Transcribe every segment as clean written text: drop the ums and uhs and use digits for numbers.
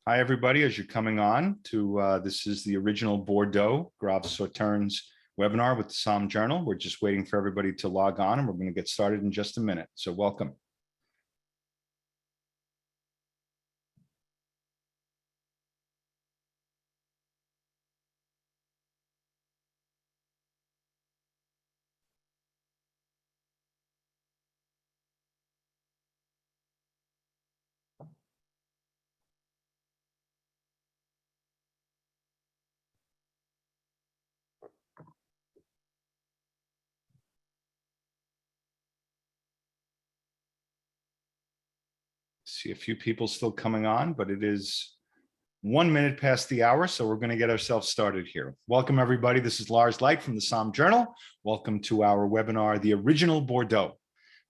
Hi, everybody. As you're coming on to, this is the original Bordeaux Graves-Sauternes webinar with the SOMM Journal. We're just waiting for everybody to log on and we're going to get started in just a minute. So welcome. See a few people still coming on, but it is 1 minute past the hour, so we're going to get ourselves started here. Welcome, everybody. This is Lars Light from the SOMM Journal. Welcome to our webinar, The Original Bordeaux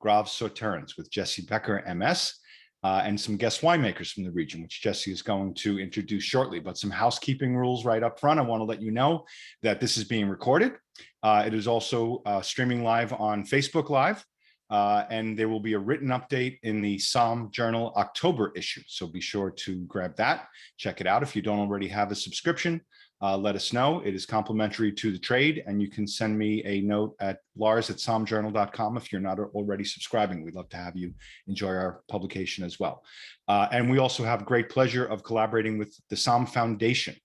Graves-Sauternes with Jesse Becker, MS, and some guest winemakers from the region, which Jesse is going to introduce shortly. But some housekeeping rules right up front. I want to let you know that this is being recorded. It is also streaming live on Facebook Live. And there will be a written update in the SOMM Journal October issue. So be sure to grab that, check it out. If you don't already have a subscription, let us know. It is complimentary to the trade, and you can send me a note at lars@sommjournal.com if you're not already subscribing. We'd love to have you enjoy our publication as well. And we also have great pleasure of collaborating with the SommFoundation,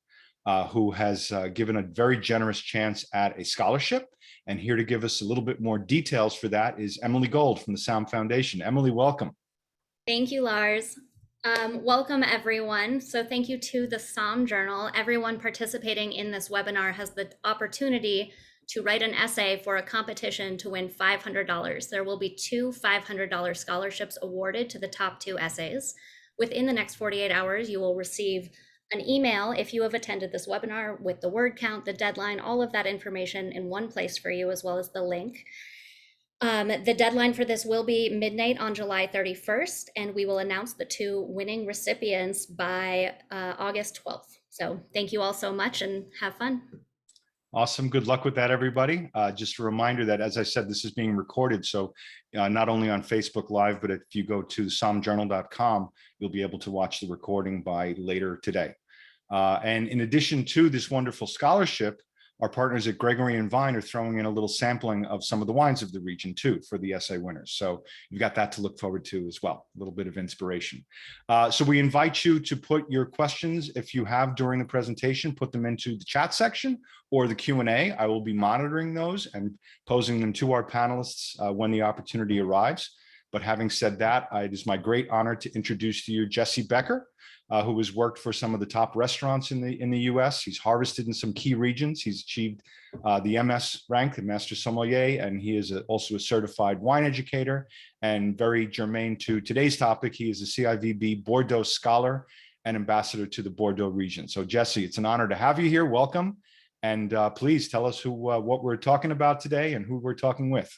who has given a very generous chance at a scholarship. And here to give us a little bit more details for that is Emily Gold from the SommFoundation. Emily, welcome. Thank you, Lars. Welcome, everyone. So thank you to the SOMM Journal. Everyone participating in this webinar has the opportunity to write an essay for a competition to win $500. There will be 2 $500 scholarships awarded to the top 2 essays. Within the next 48 hours, you will receive an email if you have attended this webinar with the word count, the deadline, all of that information in one place for you, as well as the link. The deadline for this will be midnight on July 31st, and we will announce the 2 winning recipients by August 12th. So thank you all so much and have fun. Awesome. Good luck with that, everybody. Just a reminder that, as I said, this is being recorded. So not only on Facebook Live, but if you go to sommjournal.com, you'll be able to watch the recording by later today. And in addition to this wonderful scholarship, our partners at Gregory and Vine are throwing in a little sampling of some of the wines of the region too for the essay winners. So you've got that to look forward to as well, a little bit of inspiration. So we invite you to put your questions, if you have during the presentation, put them into the chat section or the Q&A. I will be monitoring those and posing them to our panelists when the opportunity arrives. But having said that, it is my great honor to introduce to you Jesse Becker, who has worked for some of the top restaurants in the U.S. He's harvested in some key regions. He's achieved the MS rank, the Master Sommelier, and he is also a certified wine educator. And very germane to today's topic, he is a CIVB Bordeaux Scholar and Ambassador to the Bordeaux region. So Jesse, it's an honor to have you here. Welcome. And please tell us what we're talking about today and who we're talking with.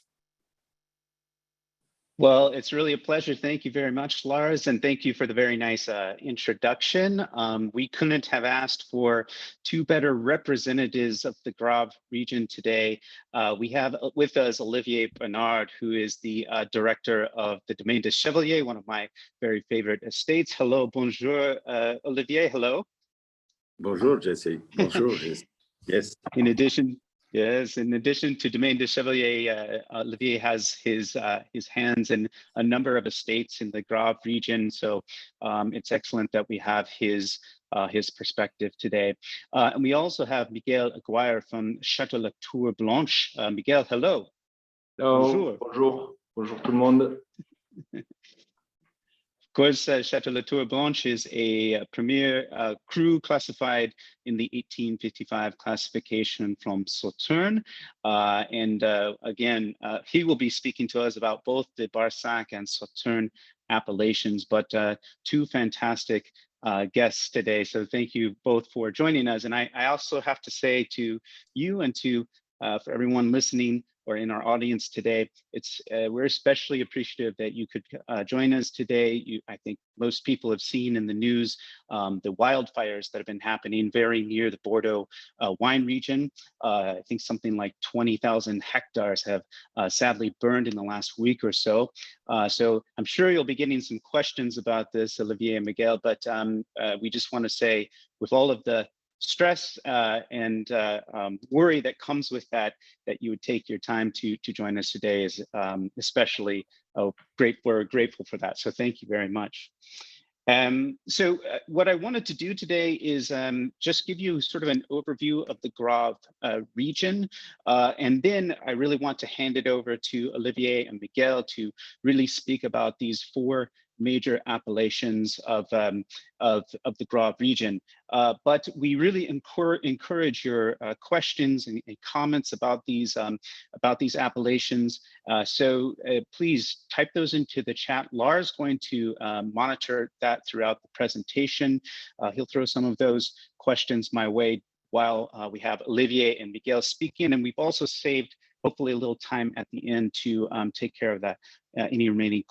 Well, it's really a pleasure. Thank you very much, Lars, and thank you for the very nice introduction. We couldn't have asked for 2 better representatives of the Graves region today. We have with us Olivier Bernard, who is the director of the Domaine de Chevalier, one of my very favorite estates. Hello, bonjour, Olivier. Hello. Bonjour, Jesse. Bonjour. Yes. In addition to Domaine de Chevalier, Olivier has his hands in a number of estates in the Graves region. So it's excellent that we have his perspective today. And we also have Miguel Aguirre from Château La Tour Blanche. Miguel, hello. Hello. Bonjour. Bonjour. Bonjour tout le monde. Of course, Château La Tour Blanche is a premier cru classified in the 1855 classification from Sauternes. Again, he will be speaking to us about both the Barsac and Sauternes appellations, but 2 fantastic guests today. So thank you both for joining us. And I also have to say to you and to for everyone listening or in our audience today. We're especially appreciative that you could join us today. I think most people have seen in the news the wildfires that have been happening very near the Bordeaux wine region. I think something like 20,000 hectares have sadly burned in the last week or so. So I'm sure you'll be getting some questions about this, Olivier and Miguel, but we just want to say, with all of the stress and worry that comes with that you would take your time to join us today is especially we're grateful for that. So thank you very much. So what I wanted to do today is just give you sort of an overview of the Graves region. And then I really want to hand it over to Olivier and Miguel to really speak about these 4 major appellations of the Graves region. But we really encourage your questions and comments about these appellations. So please type those into the chat. Lars is going to monitor that throughout the presentation. He'll throw some of those questions my way while we have Olivier and Miguel speaking. And we've also saved hopefully a little time at the end to take care of that, any remaining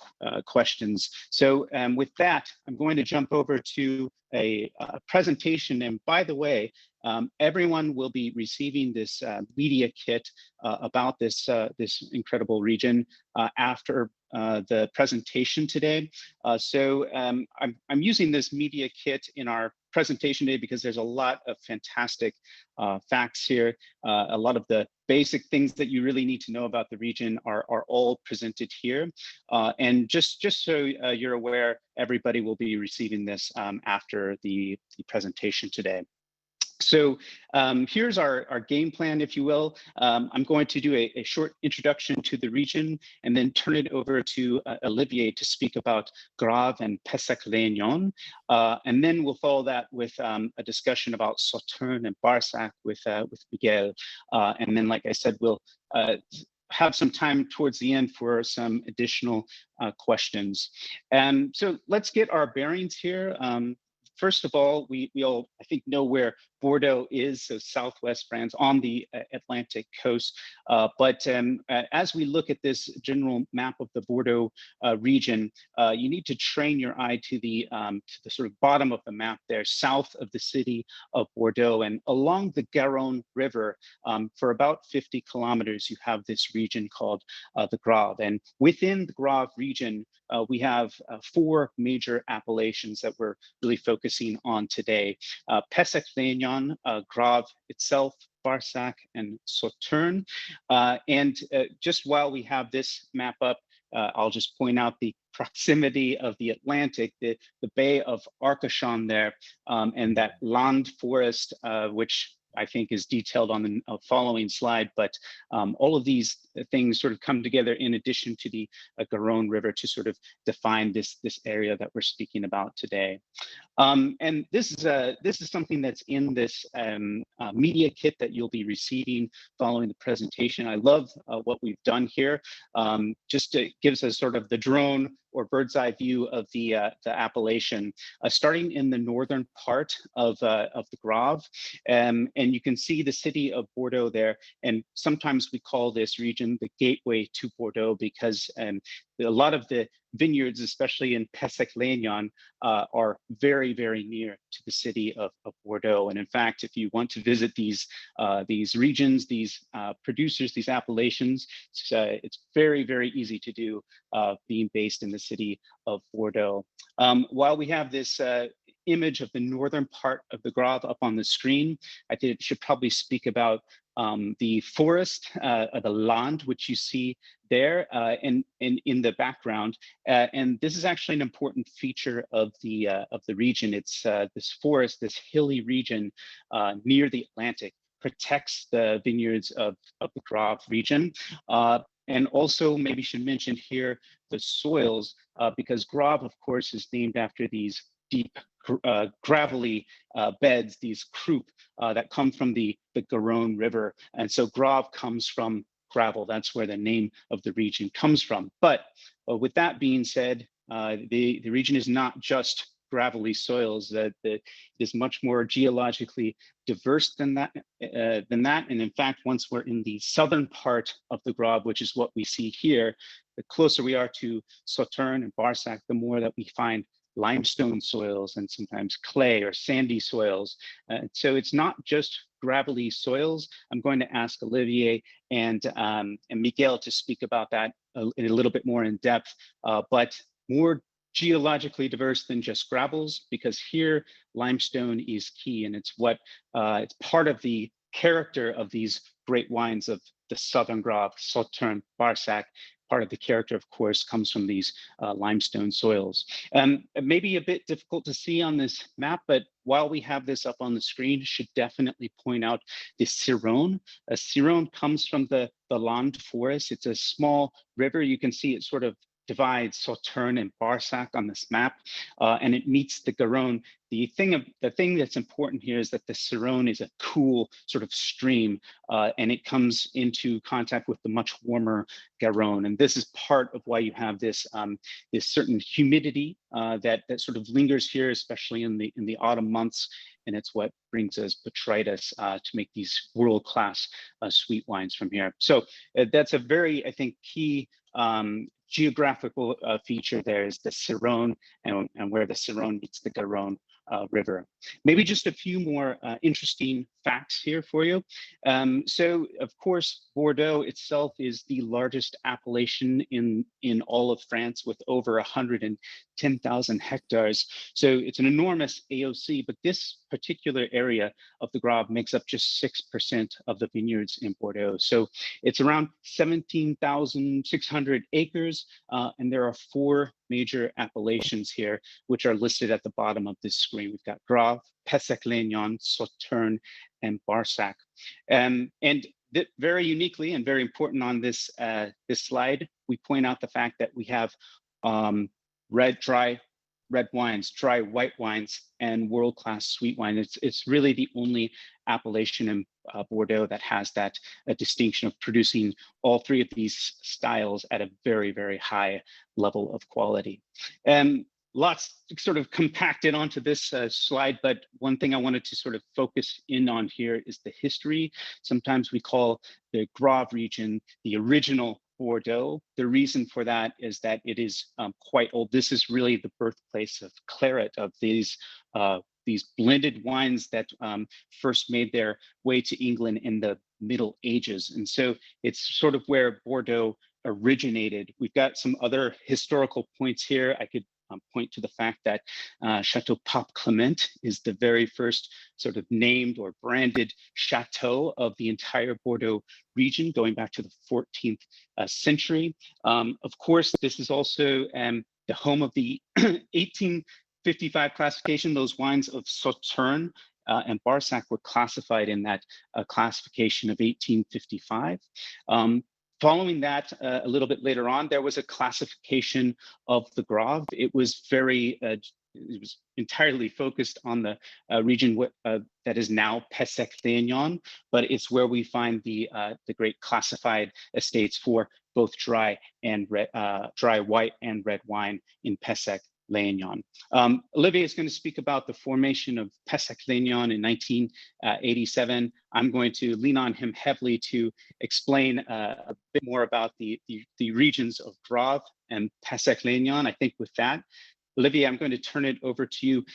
questions. So with that, I'm going to jump over to a presentation. And by the way, everyone will be receiving this media kit about this incredible region after the presentation today. So I'm using this media kit in our presentation today because there's a lot of fantastic facts here. A lot of the basic things that you really need to know about the region are all presented here. And just so you're aware, everybody will be receiving this after the presentation today. So here's our game plan, if you will. I'm going to do a short introduction to the region and then turn it over to Olivier to speak about Graves and Pessac-Léognan. And then we'll follow that with a discussion about Sauternes and Barsac with Miguel. And then, like I said, we'll have some time towards the end for some additional questions. So let's get our bearings here. First of all, we all, I think, know where Bordeaux is, so southwest France on the Atlantic coast. But as we look at this general map of the Bordeaux region, you need to train your eye to the sort of bottom of the map there, south of the city of Bordeaux. And along the Garonne River, for about 50 kilometers, you have this region called the Graves. And within the Graves region, we have 4 major appellations that we're really focusing on today. Pessac-Léognan, Graves itself, Barsac, and Sauternes. And just while we have this map up, I'll just point out the proximity of the Atlantic, the Bay of Arcachon there, and that land forest, which I think is detailed on the following slide, but all of these things sort of come together in addition to the Garonne River to sort of define this area that we're speaking about today. And this is something that's in this media kit that you'll be receiving following the presentation. I love what we've done here. Just gives us sort of the drone or bird's eye view of the appellation, starting in the northern part of the Graves. And you can see the city of Bordeaux there. And sometimes we call this region the gateway to Bordeaux because a lot of the vineyards, especially in Pessac-Léognan, are very, very near to the city of Bordeaux. And in fact, if you want to visit these regions, these producers, these appellations, it's very, very easy to do being based in the city of Bordeaux. While we have this image of the northern part of the Graves up on the screen, I think it should probably speak about the forest, the land, which you see there and in the background. And this is actually an important feature of the region. It's this forest, this hilly region near the Atlantic, protects the vineyards of the Graves region. And also maybe should mention here the soils, because Graves, of course, is named after these deep gravelly beds, these croup that come from the Garonne River. And so Graves comes from gravel. That's where the name of the region comes from. But with that being said, the region is not just gravelly soils. That it is much more geologically diverse than that. And in fact, once we're in the southern part of the Graves, which is what we see here, the closer we are to Sauternes and Barsac, the more that we find limestone soils and sometimes clay or sandy soils. So it's not just gravelly soils. I'm going to ask Olivier and Miguel to speak about that in a little bit more in depth, but more geologically diverse than just gravels, because here limestone is key, and it's what it's part of the character of these great wines of the southern Graves, Sauternes, Barsac. Part of the character, of course, comes from these limestone soils. Maybe a bit difficult to see on this map, but while we have this up on the screen, should definitely point out the Ciron. A Ciron comes from the Landes forest. It's a small river. You can see it sort of divides Sauternes and Barsac on this map, and it meets the Garonne. The thing that's important here is that the Ciron is a cool sort of stream, and it comes into contact with the much warmer Garonne. And this is part of why you have this this certain humidity that sort of lingers here, especially in the autumn months. And it's what brings us botrytis to make these world-class sweet wines from here. So that's a very, I think, key geographical feature there is the Ciron, and where the Ciron meets the Garonne River. Maybe just a few more interesting facts here for you. So, of course, Bordeaux itself is the largest appellation in all of France, with over 110,000 hectares. So it's an enormous AOC, but this particular area of the Graves makes up just 6% of the vineyards in Bordeaux. So it's around 17,600 acres, and there are 4 major appellations here, which are listed at the bottom of this screen. We've got Graves, Pessac-Léognan, Sauternes, and Barsac. And very uniquely and very important on this slide, we point out the fact that we have dry white wines, and world-class sweet wine. It's really the only appellation in Bordeaux that has that distinction of producing all 3 of these styles at a very, very high level of quality. Lots sort of compacted onto this slide, but one thing I wanted to sort of focus in on here is the history. Sometimes we call the Graves region the original Bordeaux. The reason for that is that it is quite old. This is really the birthplace of claret, of these blended wines that first made their way to England in the Middle Ages. And so it's sort of where Bordeaux originated. We've got some other historical points here. I could point to the fact that Chateau Pape Clement is the very first sort of named or branded chateau of the entire Bordeaux region, going back to the 14th century. Of course, this is also the home of the 1855 classification. Those wines of Sauternes and Barsac were classified in that classification of 1855. Following that, a little bit later on, there was a classification of the Graves. It was it was entirely focused on the region that is now Pessac-Léognan, but it's where we find the great classified estates for both dry white and red wine in Pessac-Léognan. Olivier is going to speak about the formation of Pessac-Léognan in 1987. I'm going to lean on him heavily to explain a bit more about the regions of Graves and Pessac-Léognan. I think with that, Olivier, I'm going to turn it over to you.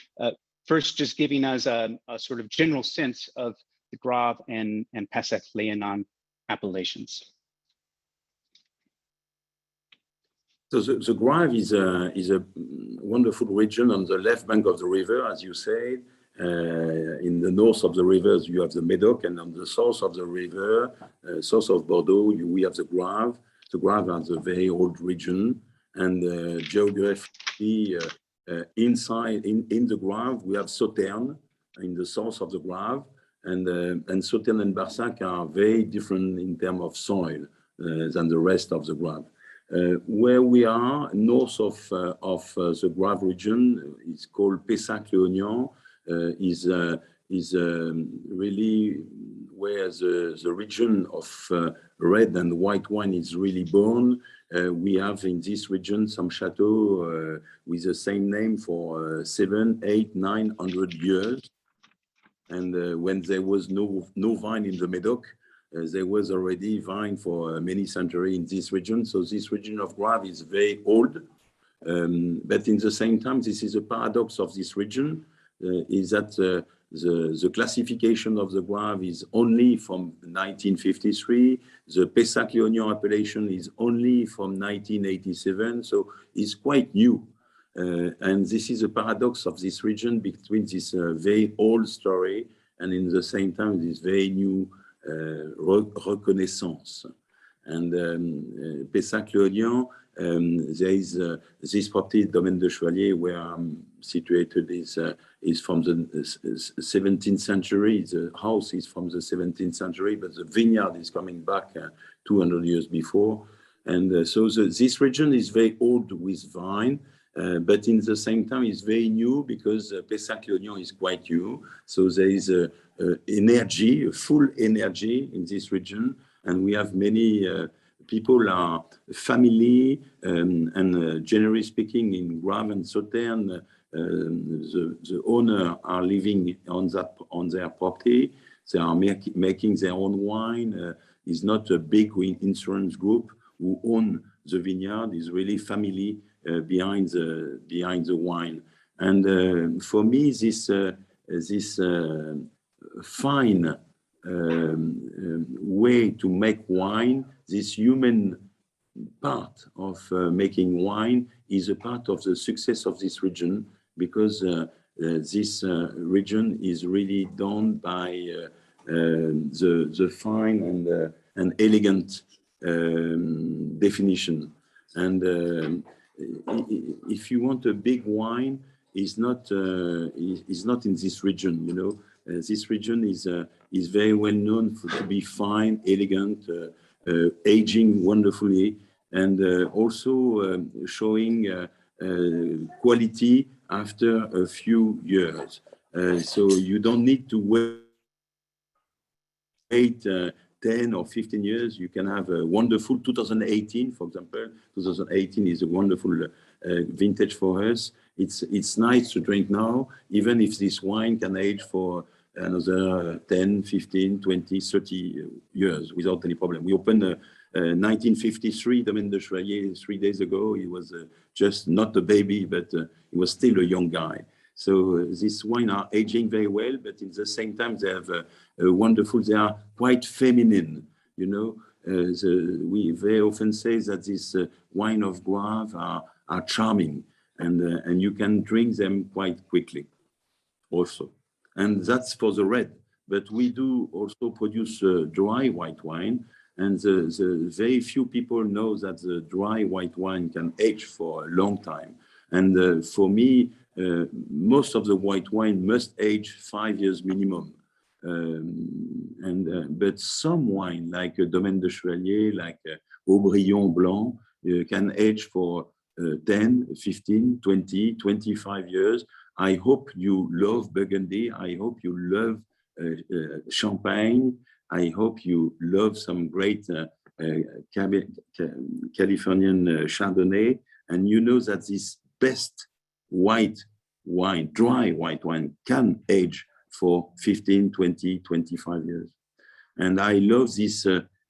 First, just giving us a sort of general sense of the Graves and Pessac-Léognan appellations. So the Graves is a wonderful region on the left bank of the river, as you said. In the north of the rivers, you have the Medoc, and on the south of the river, south of Bordeaux, we have the Graves. The Graves are a very old region, and geographically, inside in the Graves, we have Sauternes in the south of the Graves, and Sauternes and Barsac are very different in terms of soil than the rest of the Graves. Where we are, north of the Graves region, is called Pessac-Léognan, is really where the region of red and white wine is really born. We have in this region some chateaux with the same name for 700, 800, 900 years. And when there was no vine in the Medoc, there was already vine for many centuries in this region. So this region of Graves is very old. But in the same time, this is a paradox of this region, is that the classification of the Graves is only from 1953. The Pessac-Léognan appellation is only from 1987. So it's quite new. And this is a paradox of this region between this very old story and in the same time this very new reconnaissance. And Pessac-Léognan, there is this property, Domaine de Chevalier, where I'm situated, is from the 17th century. The house is from the 17th century, but the vineyard is coming back 200 years before. And so this region is very old with vine. But in the same time, it's very new because Pessac-Léognan is quite new. So there is energy, a full energy in this region. And we have many people are family and generally speaking in Graves and Sauternes, the owner are living on their property. They are making their own wine. It's not a big insurance group who own the vineyard. It's really family behind the wine. And for me, this fine way to make wine, this human part of making wine is a part of the success of this region, because this region is really done by the fine and elegant definition. And if you want a big wine, is not in this region. You know, this region is very well known to be fine, elegant, aging wonderfully, and also showing quality after a few years. So you don't need to wait 10 or 15 years. You can have a wonderful 2018, for example. 2018 is a wonderful vintage for us. It's nice to drink now, even if this wine can age for another 10, 15, 20, 30 years without any problem. We opened 1953 Domaine de Chevalier 3 days ago. He was just not a baby, but he was still a young guy. So these wines are aging very well, but at the same time, they have a wonderful, they are quite feminine, you know. We very often say that this wine of Graves are charming, and you can drink them quite quickly also. And that's for the red. But we do also produce dry white wine, and the very few people know that the dry white wine can age for a long time. And for me, most of the white wine must age 5 years minimum. But some wine, like Domaine de Chevalier, like Aubryon Blanc, can age for 10, 15, 20, 25 years. I hope you love Burgundy. I hope you love Champagne. I hope you love some great Californian Chardonnay. And you know that this best white wine, dry white wine, can age for 15, 20, 25 years. And I love this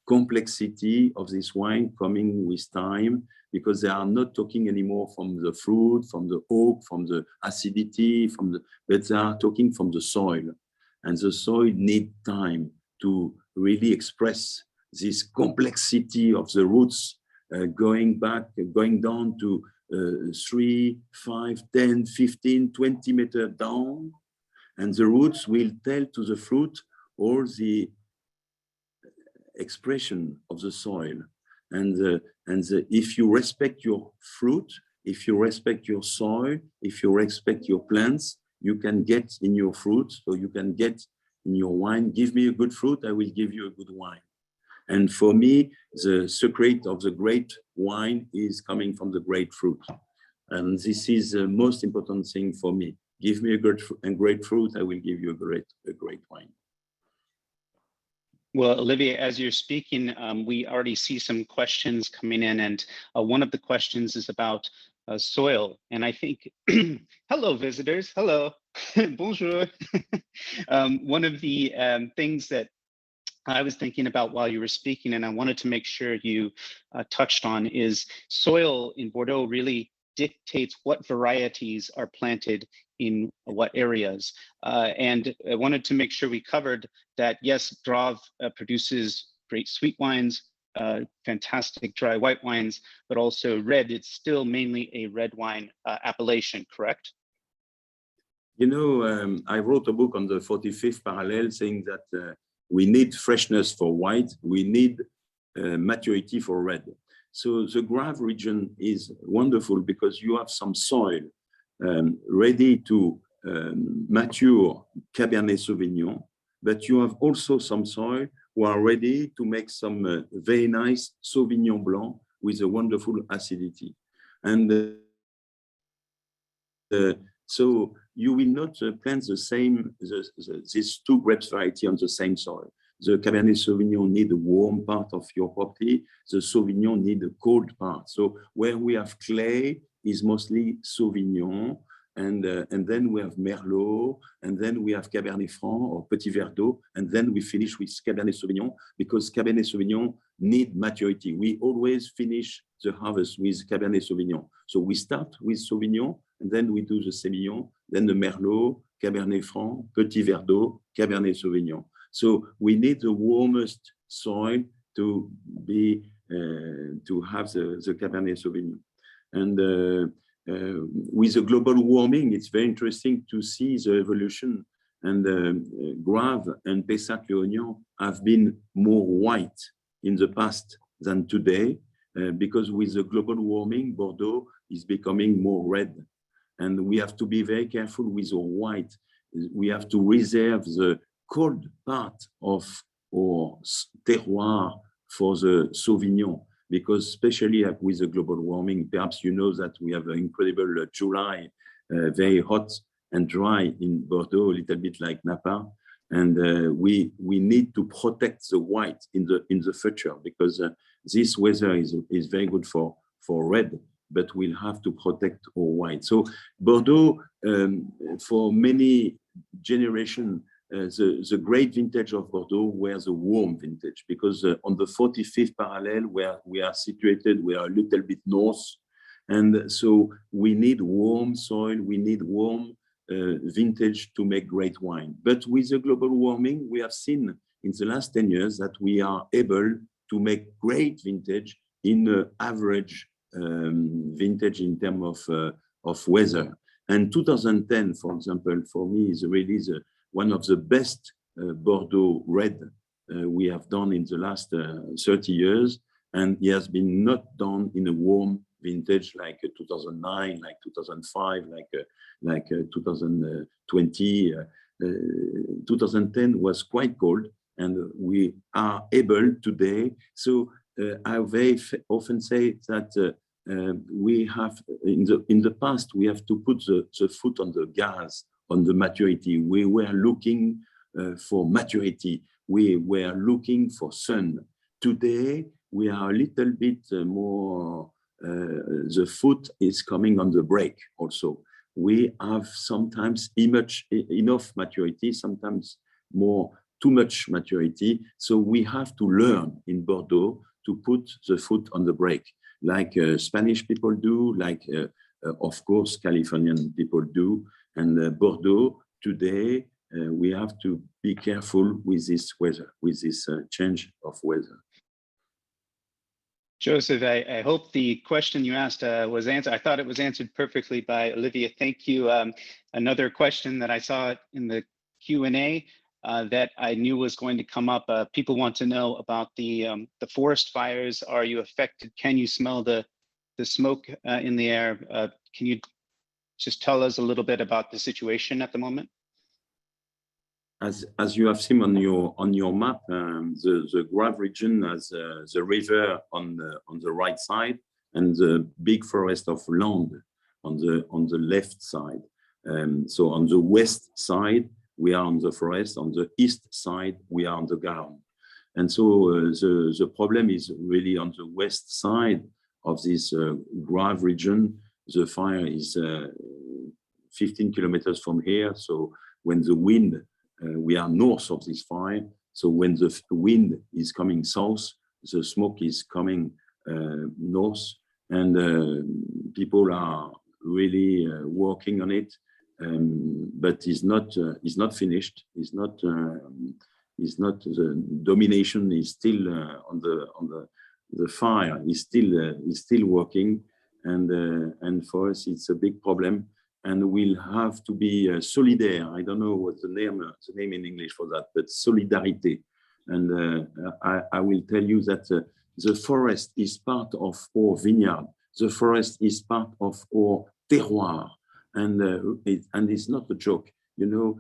complexity of this wine coming with time, because they are not talking anymore from the fruit, from the oak, from the acidity, but they are talking from the soil. And the soil needs time to really express this complexity of the roots, going down to 3, 5, 10, 15, 20 meters down. And the roots will tell to the fruit all the expression of the soil. And if you respect your fruit, if you respect your soil, if you respect your plants, you can get in your fruit, so you can get in your wine. Give me a good fruit, I will give you a good wine. And for me, the secret of the great wine is coming from the great fruit. And this is the most important thing for me. Give me a great fruit, I will give you a great wine. Well, Olivier, as you're speaking, we already see some questions coming in, and one of the questions is about soil. And I think, hello, visitors. Hello. Bonjour. One of the things that I was thinking about while you were speaking, and I wanted to make sure you touched on, is soil in Bordeaux really dictates what varieties are planted in what areas. And I wanted to make sure we covered that, yes, Graves produces great sweet wines, fantastic dry white wines, but also red. It's still mainly a red wine appellation, correct? You know, I wrote a book on the 45th parallel saying that we need freshness for white, we need maturity for red. So the Graves region is wonderful because you have some soil ready to mature Cabernet Sauvignon, but you have also some soil who are ready to make some very nice Sauvignon Blanc with a wonderful acidity. And so you will not plant the same, these two grapes variety on the same soil. The Cabernet Sauvignon need a warm part of your property. The Sauvignon need a cold part. So where we have clay is mostly Sauvignon, and then we have Merlot, and then we have Cabernet Franc or Petit Verdot, and then we finish with Cabernet Sauvignon, because Cabernet Sauvignon need maturity. We always finish the harvest with Cabernet Sauvignon. So we start with Sauvignon, and then we do the Semillon, then the Merlot, Cabernet Franc, Petit Verdot, Cabernet Sauvignon. So we need the warmest soil to be to have the Cabernet Sauvignon. And with the global warming, it's very interesting to see the evolution. And Graves and Pessac-Léognan have been more white in the past than today, because with the global warming, Bordeaux is becoming more red. And we have to be very careful with our white. We have to reserve the cold part of our terroir for the Sauvignon, because especially with the global warming, perhaps you know that we have an incredible July, very hot and dry in Bordeaux, a little bit like Napa. And we need to protect the white in the future, because this weather is very good for red, but we'll have to protect our white. So Bordeaux, for many generations, the great vintage of Bordeaux were the warm vintage, because on the 45th parallel where we are situated, we are a little bit north. And so we need warm soil, we need warm vintage to make great wine. But with the global warming, we have seen in the last 10 years that we are able to make great vintage in average vintage in terms of weather. And 2010, for example, for me is really one of the best Bordeaux red we have done in the last 30 years. And it has been not done in a warm vintage like 2009, like 2005, like 2020. 2010 was quite cold, and we are able today. So I very often say that we have in the past we have to put the foot on the gas on the maturity. We were looking for maturity. We were looking for sun. Today we are a little bit more. The foot is coming on the brake. Also, we have sometimes enough maturity, sometimes too much maturity. So we have to learn in Bordeaux to put the foot on the brake, like Spanish people do, like of course Californian people do. And Bordeaux today, we have to be careful with this weather, with this change of weather. Joseph, I hope the question you asked was answered. I thought it was answered perfectly by Olivia. Thank you. Another question that I saw in the Q&A that I knew was going to come up. People want to know about the forest fires. Are you affected? Can you smell the smoke in the air? Can you just tell us a little bit about the situation at the moment? As you have seen on your map, the Graves region has the river on the right side and the big forest of land on the left side. So on the west side we are on the forest. On the east side we are on the Garonne. And so the problem is really on the west side of this Graves region. The fire is 15 kilometers from here. So when the wind, we are north of this fire. So when the wind is coming south, the smoke is coming north, and people are really working on it. But it's not finished. It's not the domination is still on the fire is still working, and for us it's a big problem, and we'll have to be solidaire. I don't know what the name in English for that, but solidarité. And I will tell you that the forest is part of our vineyard. The forest is part of our terroir, and it's not a joke. You know,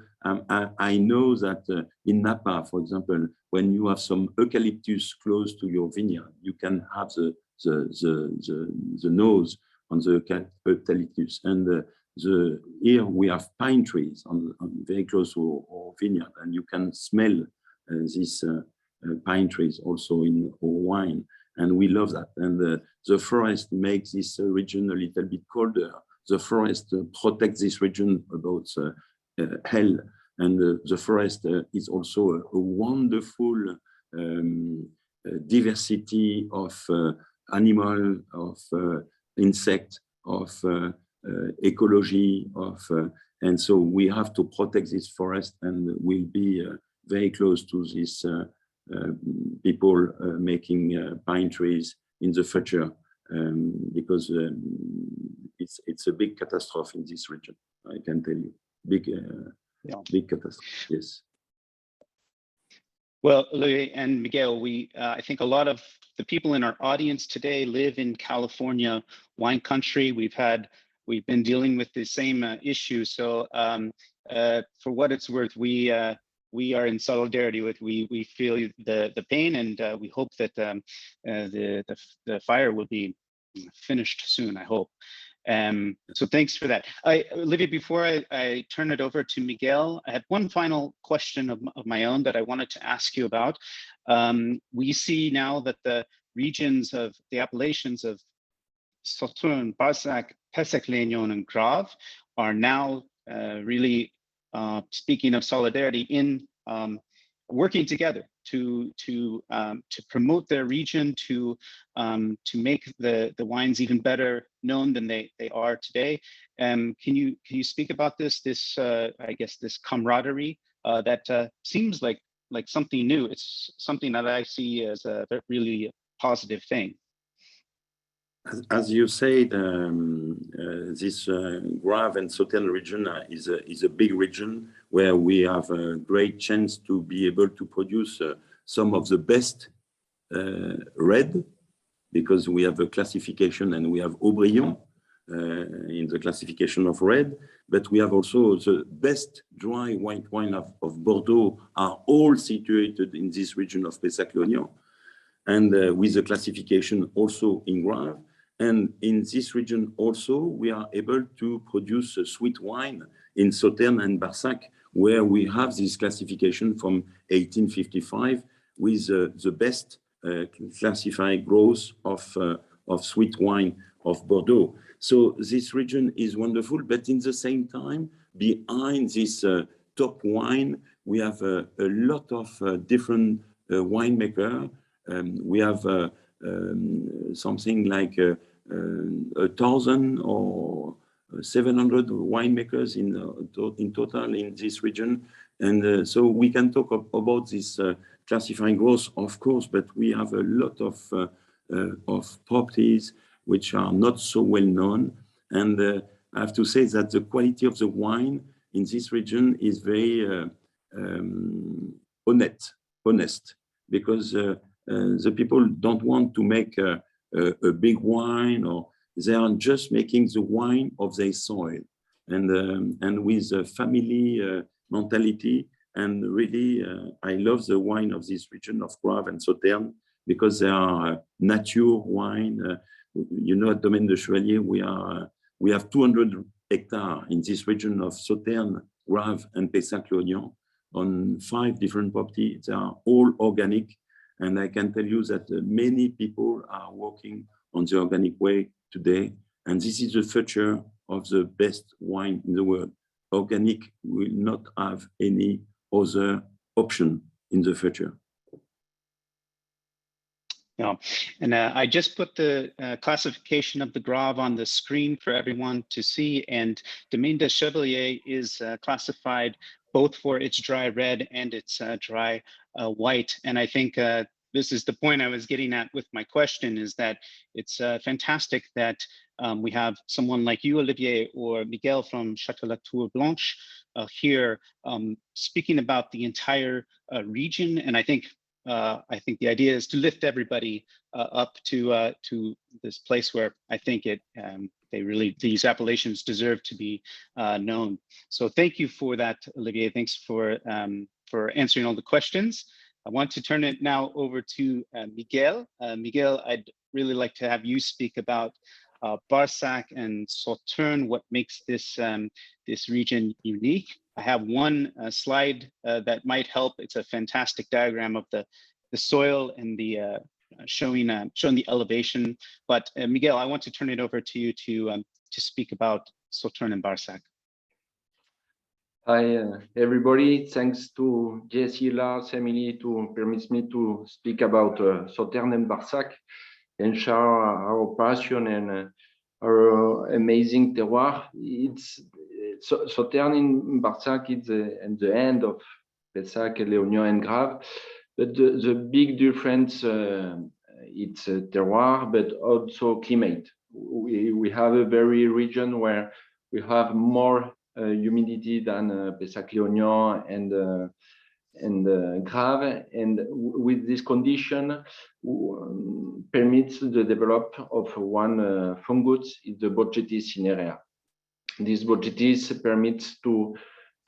I know that in Napa, for example, when you have some eucalyptus close to your vineyard, you can have the nose on the eucalyptus. And here we have pine trees on very close to our vineyard, and you can smell these pine trees also in our wine, and we love that. And the forest makes this region a little bit colder. The forest protects this region about hell, and the forest is also a wonderful diversity of animal, of insect, of ecology, and so we have to protect this forest, and we'll be very close to these people making pine trees in the future, because it's a big catastrophe in this region. I can tell you, big catastrophe. Yes. Well, Louis and Miguel, I think a lot of the people in our audience today live in California wine country. We've been dealing with the same issue. So for what it's worth, we are in solidarity with. We feel the pain, and we hope that the fire will be finished soon. I hope. So thanks for that. Olivia, before I turn it over to Miguel, I have one final question of my own that I wanted to ask you about. We see now that the regions of the appellations of Sauternes and Barsac, Pessac-Léognan, and Graves are now really speaking of solidarity in working together to promote their region, to make the wines even better known than they are today. Can you speak about this I guess this camaraderie that seems like something new? It's something that I see as a really positive thing. As you said, this Graves and Sauternes region is a big region where we have a great chance to be able to produce some of the best red, because we have a classification, and we have Aubryon in the classification of red, but we have also the best dry white wine of Bordeaux are all situated in this region of Pessac-Léognan, and with the classification also in Graves. And in this region also, we are able to produce a sweet wine in Sauternes and Barsac, where we have this classification from 1855 with the best classified growth of sweet wine of Bordeaux. So this region is wonderful, but in the same time, behind this top wine, we have a lot of different winemakers. We have something like 1,000 or 700 winemakers in total in this region, and so we can talk about this classifying growth, of course, but we have a lot of properties which are not so well known, and I have to say that the quality of the wine in this region is very honest, because the people don't want to make a big wine, or they are just making the wine of their soil, and with a family mentality. And really, I love the wine of this region of Graves and Sauternes, because they are nature wine. You know, at Domaine de Chevalier, we have 200 hectares in this region of Sauternes, Graves, and Pessac-Léognan on 5 different properties. They are all organic, And I can tell you that many people are working on the organic way today. And this is the future of the best wine in the world. Organic will not have any other option in the future. Yeah, and I just put the classification of the Grave on the screen for everyone to see. And Domaine de Chevalier is classified both for its dry red and its dry white. And I think this is the point I was getting at with my question, is that it's fantastic that we have someone like you, Olivier, or Miguel from Château La Tour Blanche here speaking about the entire region. And I think the idea is to lift everybody up to this place where I think these appellations deserve to be known. So thank you for that, Olivier. Thanks for answering all the questions. I want to turn it now over to Miguel. Miguel, I'd really like to have you speak about Barsac and Sauternes, what makes this this region unique. I have one slide that might help. It's a fantastic diagram of the soil and the showing the elevation. But Miguel, I want to turn it over to you to speak about Sauternes and Barsac. Hi, everybody. Thanks to JSC Lars, Emily, to permit me to speak about Sauternes and Barsac and share our passion and our amazing terroir. It's Sauternes and Barsac is at the end of Pessac-Léognan and Graves, but the big difference it's terroir, but also climate. We have a very region where we have more humidity than Pessac-Léognan and Graves, and with this condition permits the development of one fungus, is the botrytis cinerea. This botrytis permits to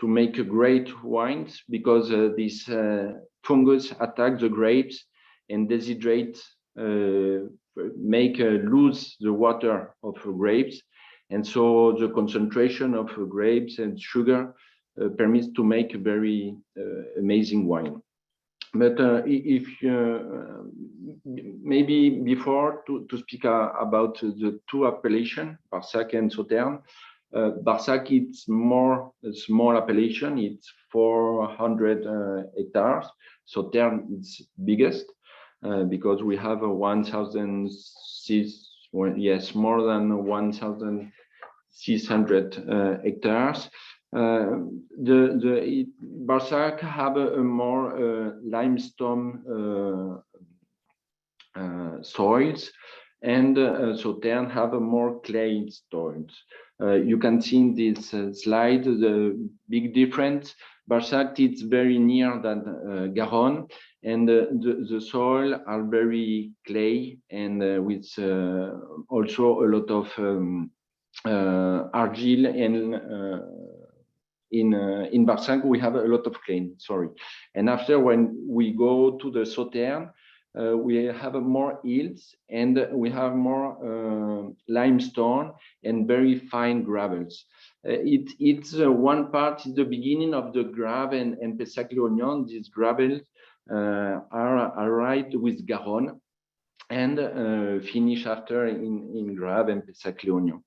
make great wines because this fungus attacks the grapes and dehydrate, make lose the water of grapes. And so the concentration of grapes and sugar permits to make a very amazing wine. But if maybe before to speak about the two appellations, Barsac and Sauternes. Barsac, it's more a small appellation. It's 400 hectares. Sauternes is biggest because we have 1,600. Yes, more than 1,600 hectares. The Barsac have a more limestone soils, and Sauternes have a more clay soils. You can see in this slide the big difference. Barsac is very near than Garonne, and the soil are very clay and with also a lot of argile, and in Barsac we have a lot of clay. Sorry, and after when we go to the Sauternes, we have more hills and we have more limestone and very fine gravels. It's one part is the beginning of the Graves and Pessac-Léognan. These gravels are right with Garonne and finish after in Graves and Pessac-Léognan.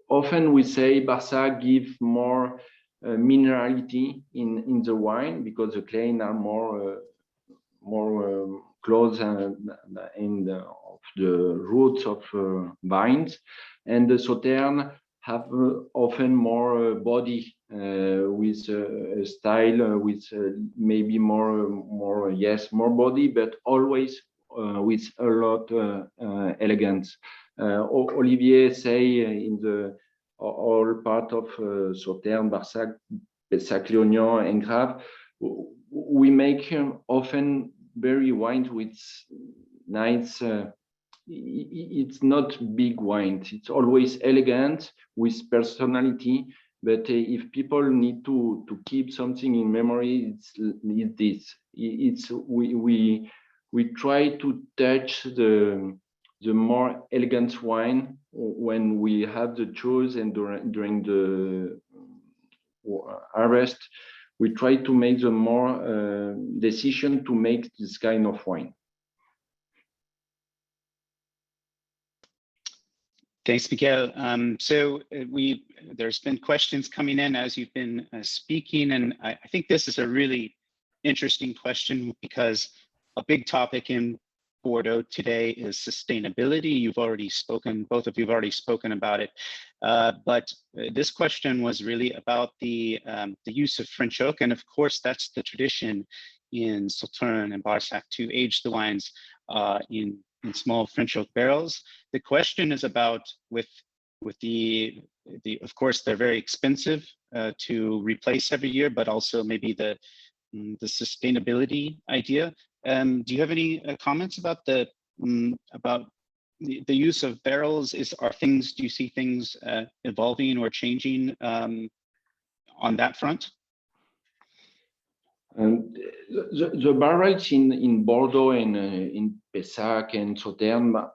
Often we say Barsac give more minerality in the wine because the clay are more close in of the roots of vines, and the Sauternes have often more body with a style with maybe more body, but always with a lot elegance. Olivier say in the all part of Sauternes, Barsac, Pessac-Léognan, and Graves, we make often very wines with nice. It's not big wines. It's always elegant with personality. But if people need to keep something in memory, it's this. We try to touch the more elegant wine when we have the choice and during the harvest. we try to make the more decision to make this kind of wine. Thanks, Miguel. There's been questions coming in as you've been speaking, and I think this is a really interesting question because a big topic in Bordeaux today is sustainability. You've already spoken, both of you have already spoken about it, but this question was really about the use of French oak, and of course that's the tradition in Sauternes and Barsac to age the wines in small French oak barrels. The question is about with the of course they're very expensive to replace every year, but also maybe the sustainability idea. Do you have any comments about the use of barrels? Do you see things evolving or changing on that front? The barrels in Bordeaux and in Pessac and Sauternes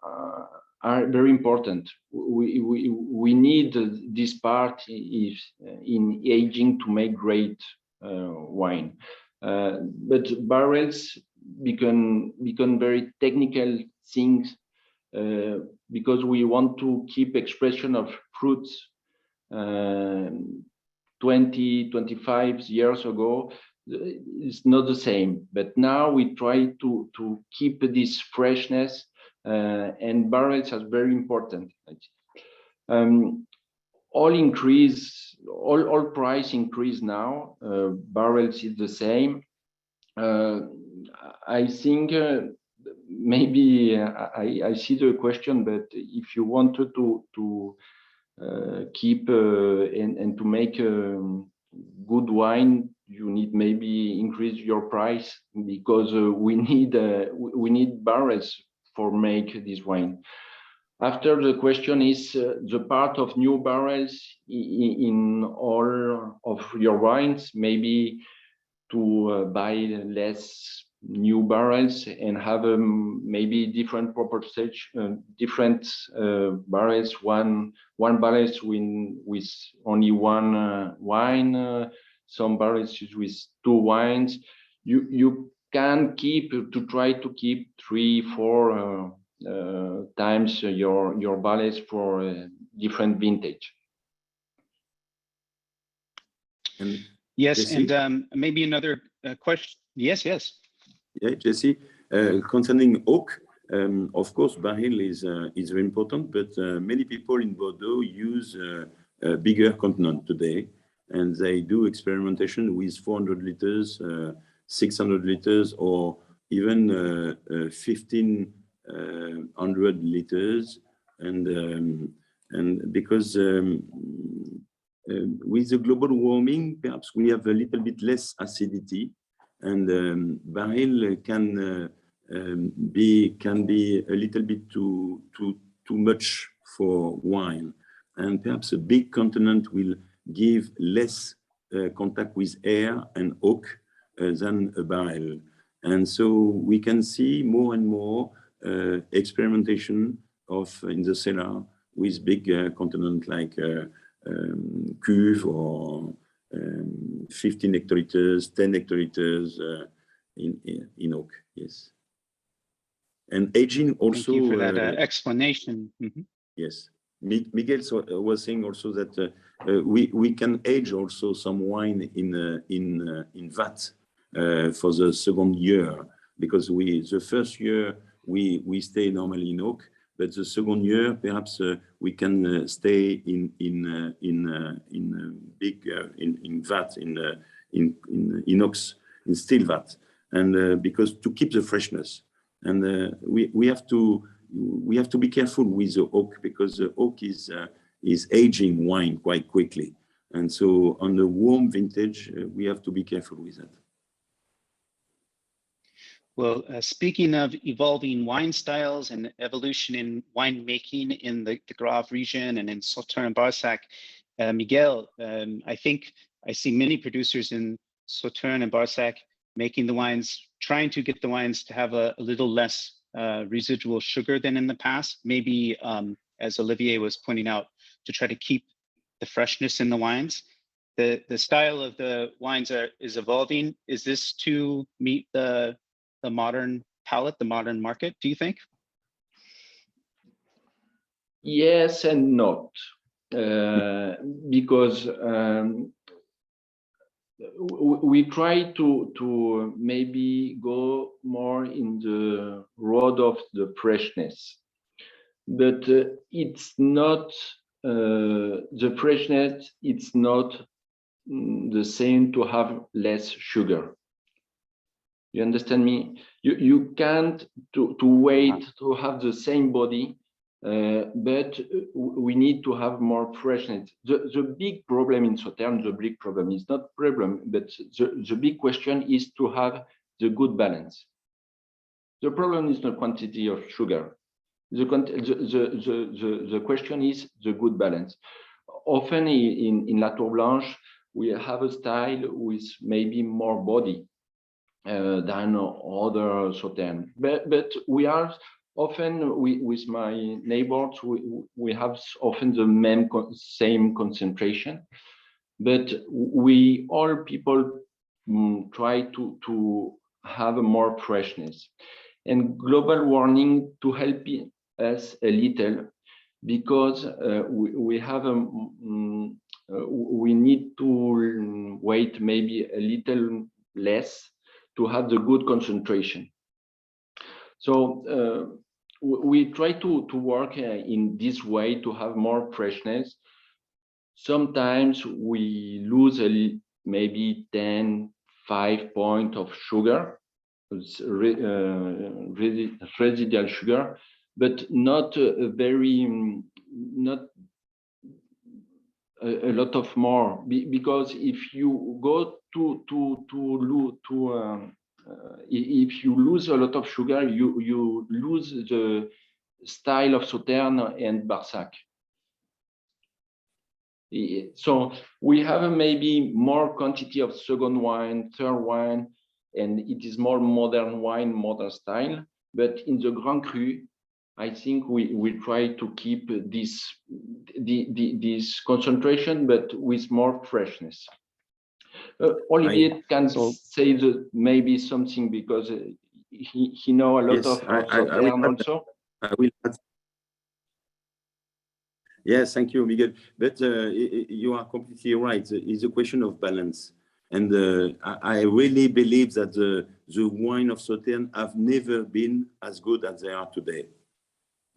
are very important. We need this part in aging to make great wine. But barrels become very technical things because we want to keep expression of fruits. 25 years ago, it's not the same, but now we try to keep this freshness, and barrels are very important. All price increase now. Barrels is the same. I think maybe I see the question, but if you wanted to keep and to make good wine, you need maybe increase your price because we need barrels for make this wine. After the question is the part of new barrels in all of your wines, maybe to buy less new barrels and have maybe different proportion, different barrels. One barrels with only one wine. Some barrels with two wines. You can try to keep 3-4 times your barrels for different vintage. And yes, Jesse? and maybe another question. Yes. Yeah, Jesse, concerning oak, of course, barrel is very important, but many people in Bordeaux use a bigger continent today, and they do experimentation with 400 liters, 600 liters, or even 1,500 liters, and because with the global warming, perhaps we have a little bit less acidity, and barrel can be a little bit too much for wine, and perhaps a big continent will give less contact with air and oak than a barrel, and so we can see more and more experimentation in the cellar with big continent like cuve or 15 hectoliters, 10 hectoliters in oak, yes. And aging also. Thank you for that explanation. Mm-hmm. Yes, Miguel was saying also that we can age also some wine in vat for the second year, because the first year we stay normally in oak, but the second year perhaps we can stay in vat in inox, in steel vat, and because to keep the freshness, and we have to be careful with the oak, because the oak is aging wine quite quickly, and so on the warm vintage we have to be careful with that. Well, speaking of evolving wine styles and evolution in winemaking in the Graves region and in Sauternes and Barsac, Miguel, I think I see many producers in Sauternes and Barsac making the wines, trying to get the wines to have a little less residual sugar than in the past. Maybe, as Olivier was pointing out, to try to keep the freshness in the wines. the style of the wines is evolving. Is this to meet the modern palate, the modern market, do you think? Yes and not, because we try to maybe go more in the road of the freshness, but it's not the freshness. It's not the same to have less sugar. You understand me? You can't to wait to have the same body, but we need to have more freshness. The big problem in Sauternes, the big problem is not problem, but the big question is to have the good balance. The problem is the quantity of sugar. The question is the good balance. Often in La Tour Blanche, we have a style with maybe more body than other Sauternes, but we are often with my neighbors we have often the same concentration, but we all people try to have more freshness and global warming to help us a little, because we have we need to wait maybe a little less to have the good concentration. So we try to work in this way to have more freshness. Sometimes we lose maybe 5 points of sugar, residual sugar, but not not a lot of more, because if you go if you lose a lot of sugar, you lose the style of Sauternes and Barsac. So we have maybe more quantity of second wine, third wine, and it is more modern wine, modern style. But in the Grand Cru, I think we try to keep this concentration, but with more freshness. Olivier can say maybe something, because he knows a lot of Sauternes also. I will add. Yes, thank you, Miguel. But you are completely right. It's a question of balance. And I really believe that the wine of Sauternes have never been as good as they are today.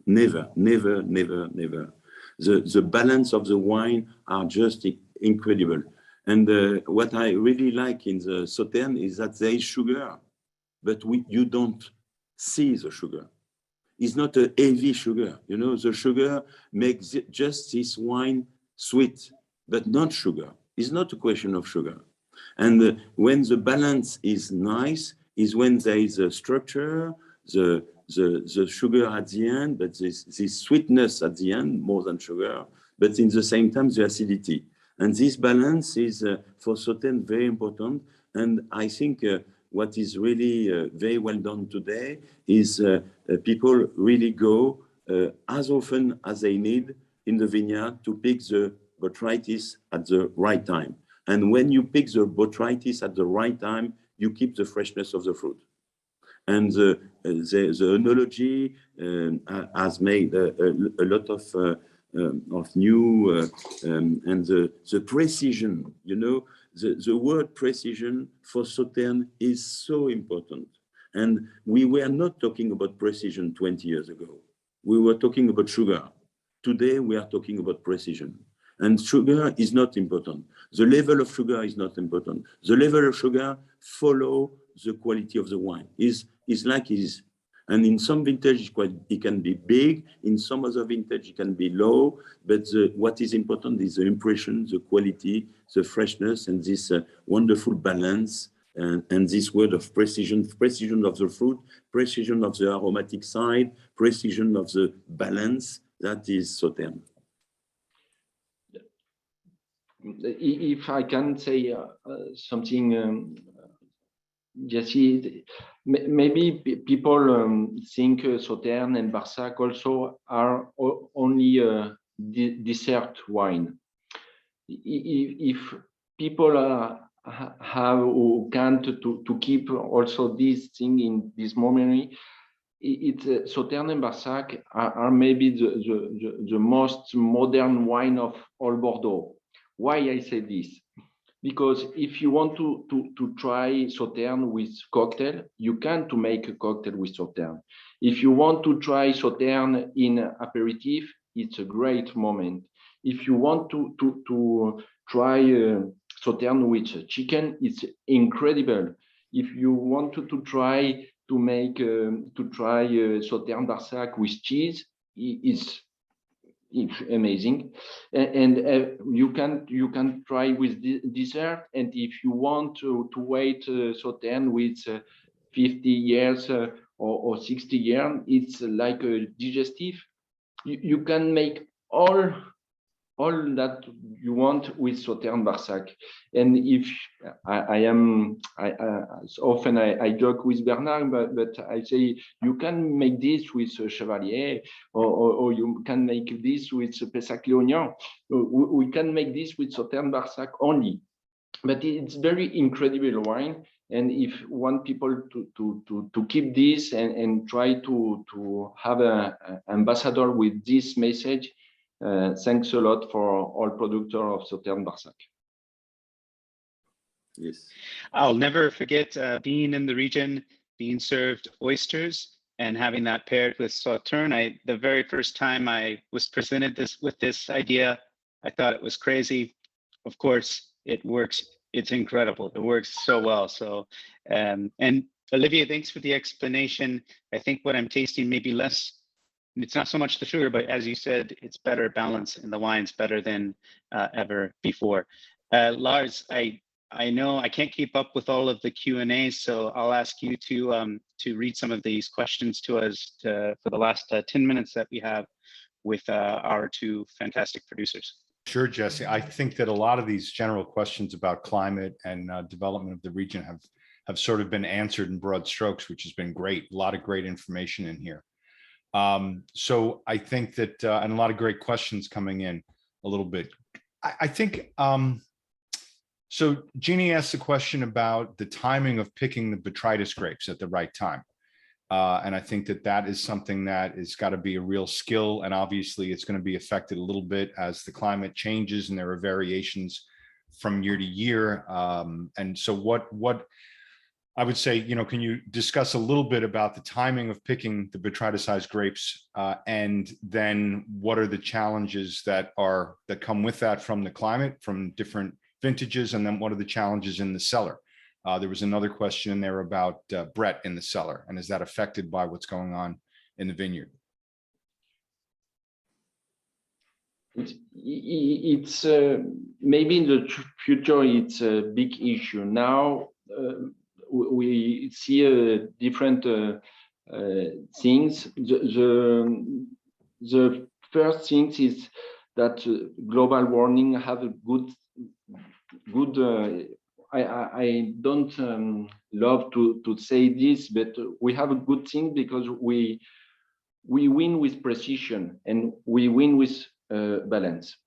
Never, never, never, never. The balance of the wine are just incredible. And what I really like in the Sauternes is that there is sugar, but you don't see the sugar. It's not a heavy sugar. You know, the sugar makes just this wine sweet, but not sugar. It's not a question of sugar. And when the balance is nice, is when there is a structure, the sugar at the end, but this sweetness at the end, more than sugar, but in the same time, the acidity. And this balance is, for Sauternes, very important. And I think what is really very well done today is people really go as often as they need in the vineyard to pick the botrytis at the right time. And when you pick the botrytis at the right time, you keep the freshness of the fruit. And the enology has made a lot of new and the precision. You know, the word precision for Sauternes is so important. And we were not talking about precision 20 years ago. We were talking about sugar. Today we are talking about precision. And sugar is not important. The level of sugar is not important. The level of sugar follows the quality of the wine. Is like it is. And in some vintage, it can be big. In some other vintage, it can be low. But what is important is the impression, the quality, the freshness, and this wonderful balance. And this word of precision, precision of the fruit, precision of the aromatic side, precision of the balance, that is Sauternes. If I can say something, Jesse, maybe people think Sauternes and Barsac also are only dessert wine. If people have who can't to keep also this thing in this memory. It's Sauternes and Barsac are maybe the most modern wine of all Bordeaux. Why I say this? Because if you want to try Sauternes with cocktail, you can to make a cocktail with Sauternes. If you want to try Sauternes in aperitif, it's a great moment. If you want to try Sauternes with chicken, it's incredible. If you want to try Sauternes Barsac with cheese, it's amazing, and you can try with dessert. And if you want to wait Sauternes with 50 years or 60 years, it's like a digestive. You can make all that you want with Sauternes Barsac. And if often I joke with Bernard, but I say you can make this with Chevalier, or you can make this with Pessac-Léognan. We can make this with Sauternes Barsac only, but it's very incredible wine. And if want people to keep this and try to have an ambassador with this message, thanks a lot for all producers of Sauternes Barsac. Yes. I'll never forget being in the region, being served oysters and having that paired with Sauternes. The very first time I was presented with this idea, I thought it was crazy. Of course, it works. It's incredible. It works so well. So, and Olivier, thanks for the explanation. I think what I'm tasting maybe less, it's not so much the sugar, but as you said, it's better balance in the wines, better than ever before. Lars, I know I can't keep up with all of the Q&A, so I'll ask you to read some of these questions to us for the last 10 minutes that we have with our two fantastic producers. Sure, Jesse. I think that a lot of these general questions about climate and development of the region have sort of been answered in broad strokes, which has been great. A lot of great information in here. So I think that, and a lot of great questions coming in a little bit. I think, so Jeannie asked a question about the timing of picking the botrytis grapes at the right time. And I think that is something that has got to be a real skill. And obviously it's going to be affected a little bit as the climate changes and there are variations from year to year. And so what I would say, can you discuss a little bit about the timing of picking the botryticized grapes, and then what are the challenges that come with that from the climate, from different vintages, and then what are the challenges in the cellar? There was another question there about Brett in the cellar, and is that affected by what's going on in the vineyard? It's maybe in the future it's a big issue. Now we see different things. The first thing is that global warming have a good. I don't love to say this, but we have a good thing because we win with precision and we win with balance.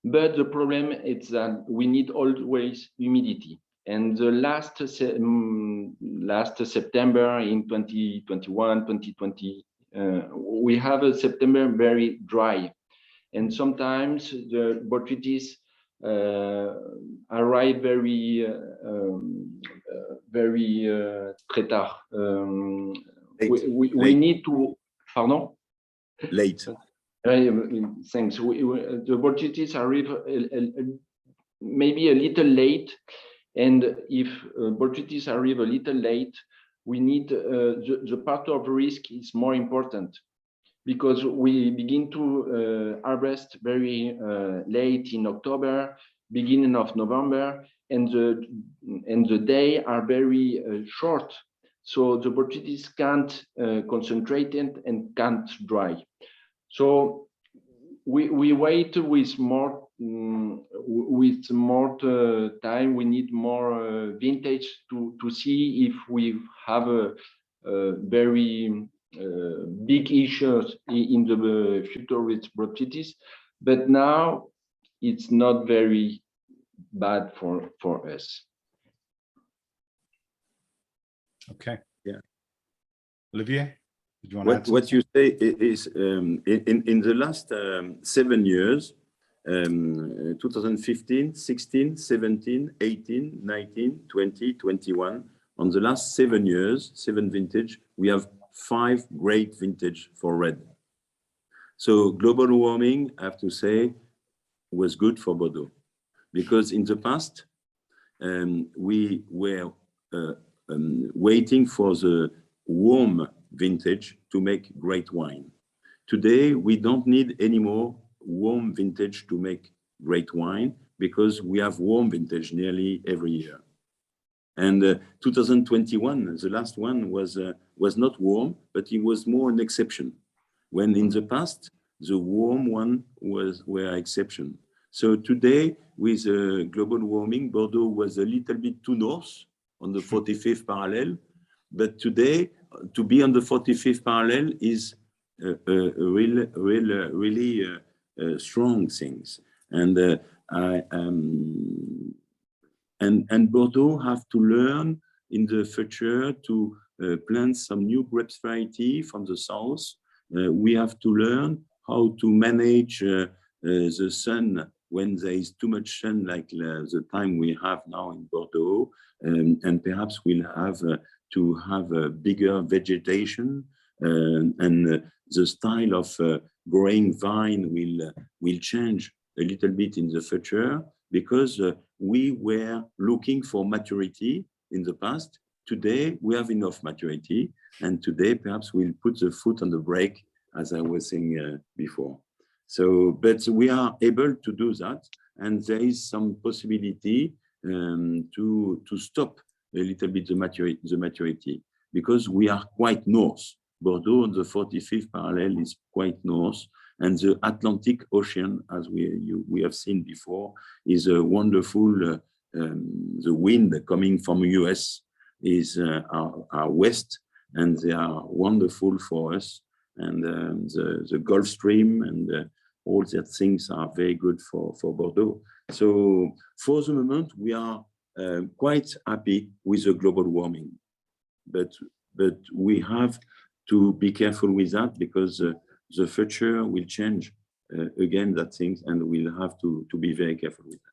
But the problem is that we need always humidity. And the last September in 2021, 2020, we have a September very dry, and sometimes the botrytis arrive very très tard. We need to, pardon? Late. Thanks. The botrytis arrive maybe a little late, and if botrytis arrive a little late, we need the part of risk is more important, because we begin to harvest very late in October, beginning of November, and the day are very short, so the botrytis can't concentrate and can't dry. So we wait with more time. We need more vintage to see if we have a very big issues in the future with botrytis. But now it's not very bad for us. Okay. Yeah. Olivier, did you want to add What something? you say is in the last 7 years, 2015, 16, 17, 18, 19, 20, 21. On the last 7 years, 7 vintage, we have 5 great vintage for red. So global warming, I have to say, was good for Bordeaux, because in the past, we were waiting for the warm vintage to make great wine. Today, we don't need any more warm vintage to make great wine, because we have warm vintage nearly every year. And 2021, the last one was not warm, but it was more an exception. When in the past, the warm one were exception. So today, with global warming, Bordeaux was a little bit too north on the 45th parallel. But today, to be on the 45th parallel is really strong things. And Bordeaux have to learn in the future to plant some new grapes variety from the south. We have to learn how to manage the sun when there is too much sun, like the time we have now in Bordeaux, and perhaps we'll have to have a bigger vegetation, and the style of growing vine will change a little bit in the future, because we were looking for maturity in the past. Today, we have enough maturity, and today perhaps we'll put the foot on the brake, as I was saying before. So, but we are able to do that, and there is some possibility to stop a little bit the maturity, because we are quite north. Bordeaux on the 45th parallel is quite north, and the Atlantic Ocean, as we have seen before, is a wonderful. The wind coming from US is our west, and they are wonderful for us. And the Gulf Stream and all that things are very good for Bordeaux. So for the moment, we are quite happy with the global warming, but we have to be careful with that, because the future will change again that things, and we'll have to be very careful with that.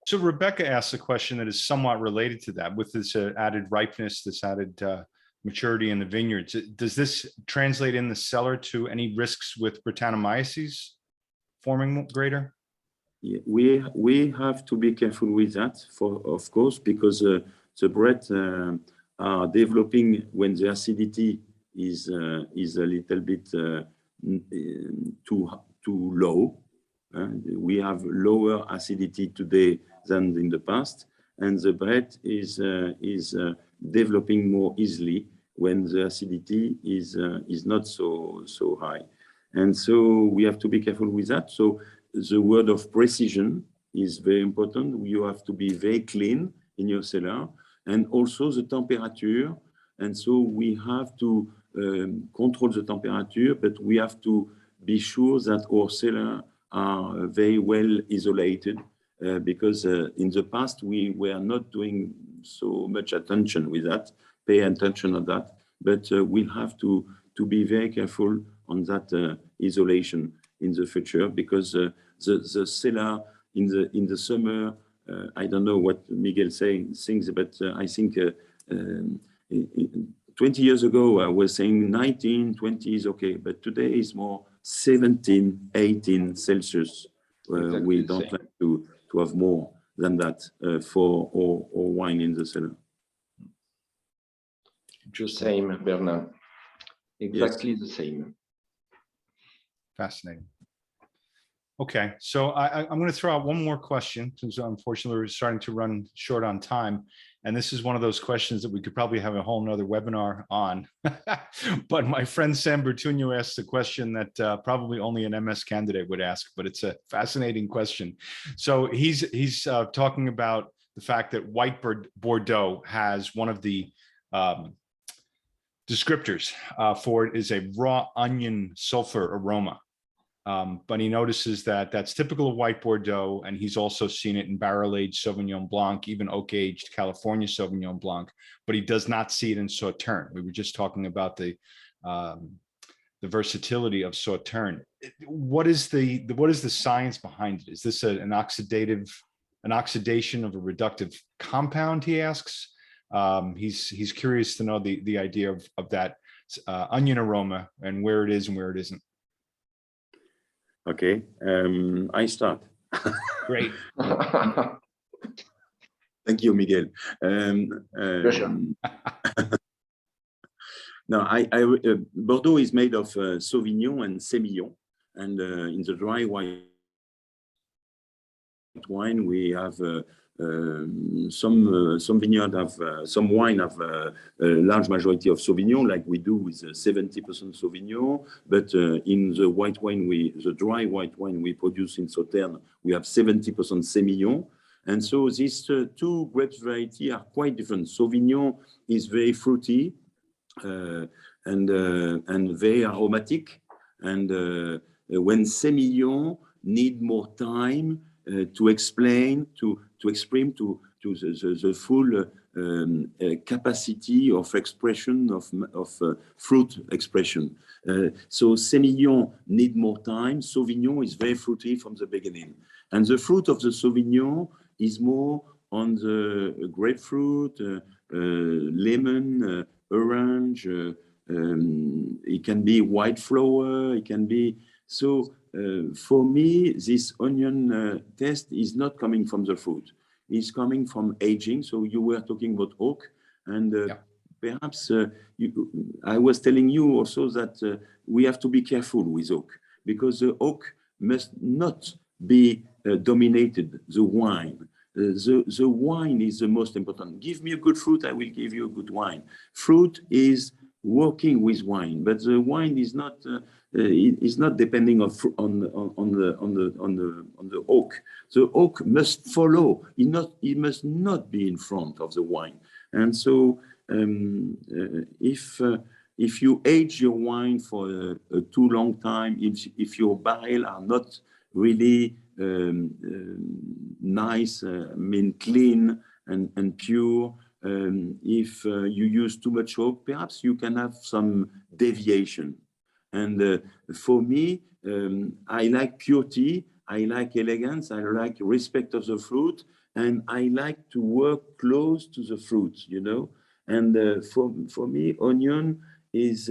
So Rebecca asked a question that is somewhat related to that, with this added ripeness, this added maturity in the vineyards. Does this translate in the cellar to any risks with Brettanomyces forming greater? Yeah, we have to be careful with that, of course, because the bread are developing when the acidity is a little bit too low. We have lower acidity today than in the past, and the bread is developing more easily when the acidity is not so high. And so we have to be careful with that. So the word of precision is very important. You have to be very clean in your cellar, and also the temperature. And so we have to control the temperature, but we have to be sure that our cellar are very well isolated, because in the past we were not doing so much attention with that, pay attention on that, but we'll have to be very careful on that isolation in the future, because the cellar in the summer, I don't know what Miguel thinks, but I think 20 years ago I was saying 19, 20 is okay, but today is more 17, 18 Celsius. Exactly, we don't like to have more than that for our wine in the cellar. Just same, Bernard. Exactly yes. The same. Fascinating. Okay, so I'm going to throw out one more question, since unfortunately we're starting to run short on time. And this is one of those questions that we could probably have a whole nother webinar on. But my friend Sam Bertugno asked a question that probably only an MS candidate would ask, but it's a fascinating question. So he's talking about the fact that white Bordeaux has one of the descriptors for it is a raw onion sulfur aroma. But he notices that that's typical of white Bordeaux, and he's also seen it in barrel-aged Sauvignon Blanc, even oak-aged California Sauvignon Blanc, but he does not see it in Sauternes. We were just talking about the versatility of Sauternes. What is the science behind it? Is this an oxidation of a reductive compound? He asks. He's curious to know the idea of that onion aroma and where it is and where it isn't. Okay, I start. Great. Thank you, Miguel. No, Bordeaux is made of Sauvignon and Semillon, and in the dry white wine we have some vineyard have some wine have a large majority of Sauvignon, like we do with 70% Sauvignon. But in the white wine, the dry white wine we produce in Sauternes, we have 70% Semillon. And so these two grape varieties are quite different. Sauvignon is very fruity and very aromatic. And when Semillon need more time to explain, to express the full capacity of expression of fruit expression. So Semillon need more time. Sauvignon is very fruity from the beginning, and the fruit of the Sauvignon is more on the grapefruit, lemon, orange. It can be white flower. It can be so. For me, this onion taste is not coming from the fruit. It's coming from aging. So you were talking about oak, and perhaps I was telling you also that we have to be careful with oak, because the oak must not be dominated the wine. The wine is the most important. Give me a good fruit, I will give you a good wine. Fruit is working with wine, but the wine is not depending on the oak. The oak must follow. It must not be in front of the wine. And so, if you age your wine for a too long time, if your barrel are not really nice, clean and pure. If you use too much oak, perhaps you can have some deviation. And for me, I like purity, I like elegance, I like respect of the fruit, and I like to work close to the fruit, you know. And for me, onion is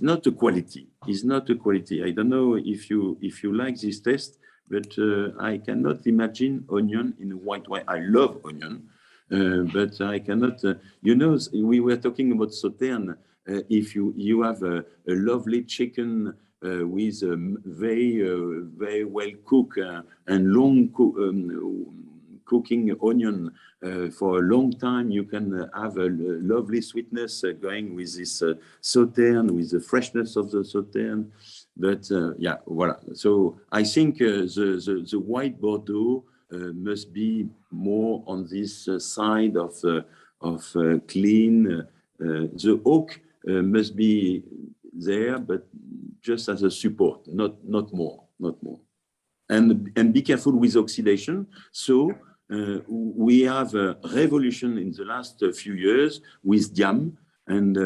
not a quality. Is not a quality. I don't know if you like this taste, but I cannot imagine onion in a white wine. I love onion. But I cannot, we were talking about Sauternes. If you have a lovely chicken with very well cooked and long cooking onion for a long time, you can have a lovely sweetness going with this Sauternes, with the freshness of the Sauternes. But yeah, voila. So I think the white Bordeaux must be more on this side of clean. The oak must be there, but just as a support, not more. And be careful with oxidation. So we have a revolution in the last few years with Diam, and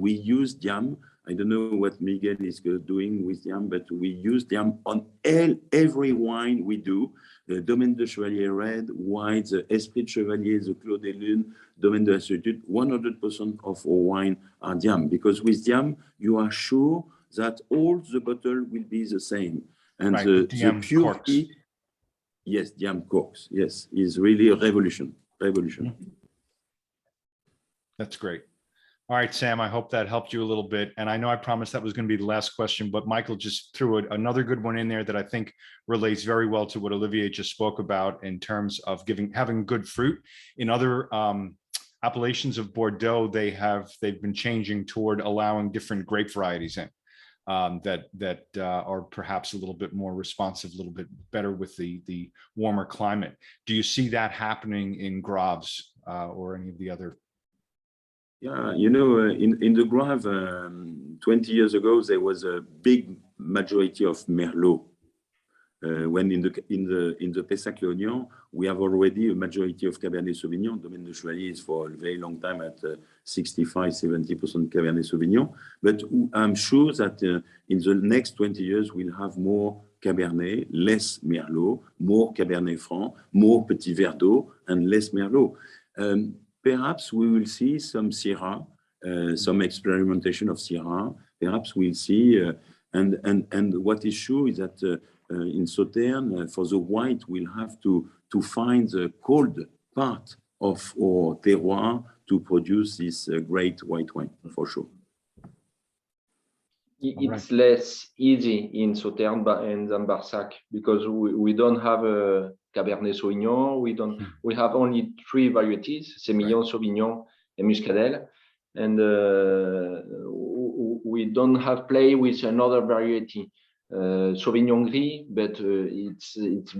we use Diam. I don't know what Miguel is doing with Diam, but we use Diam on every wine we do. The Domaine de Chevalier Red, white, the Esprit de Chevalier, the Clos des Lunes, Domaine de la Solitude, 100% of our wine are Diam, because with Diam, you are sure that all the bottle will be the same. And right, the purity, corks. Yes, Diam corks, yes, is really a revolution. That's great. All right, Sam, I hope that helped you a little bit. And I know I promised that was going to be the last question, but Michael just threw another good one in there that I think relates very well to what Olivier just spoke about in terms of having good fruit. In other appellations of Bordeaux, they've been changing toward allowing different grape varieties in that are perhaps a little bit more responsive, a little bit better with the warmer climate. Do you see that happening in Graves or any of the other Yeah, you know, in the Grave, 20 years ago, there was a big majority of Merlot. When in the Pessac-Léognan, we have already a majority of Cabernet Sauvignon. Domaine de Chevalier is for a very long time at 65-70% Cabernet Sauvignon. But I'm sure that in the next 20 years, we'll have more Cabernet, less Merlot, more Cabernet Franc, more Petit Verdot, and less Merlot. Perhaps we will see some Syrah, some experimentation of Syrah. Perhaps we'll see, and what is sure is that in Sauternes, for the white, we'll have to find the cold part of our terroir to produce this great white wine, for sure. It's less easy in Sauternes and Barsac because we don't have a Cabernet Sauvignon. We have only 3 varieties: Semillon, Sauvignon, and Muscadel, and we don't have play with another variety. Sauvignon Gris, but it's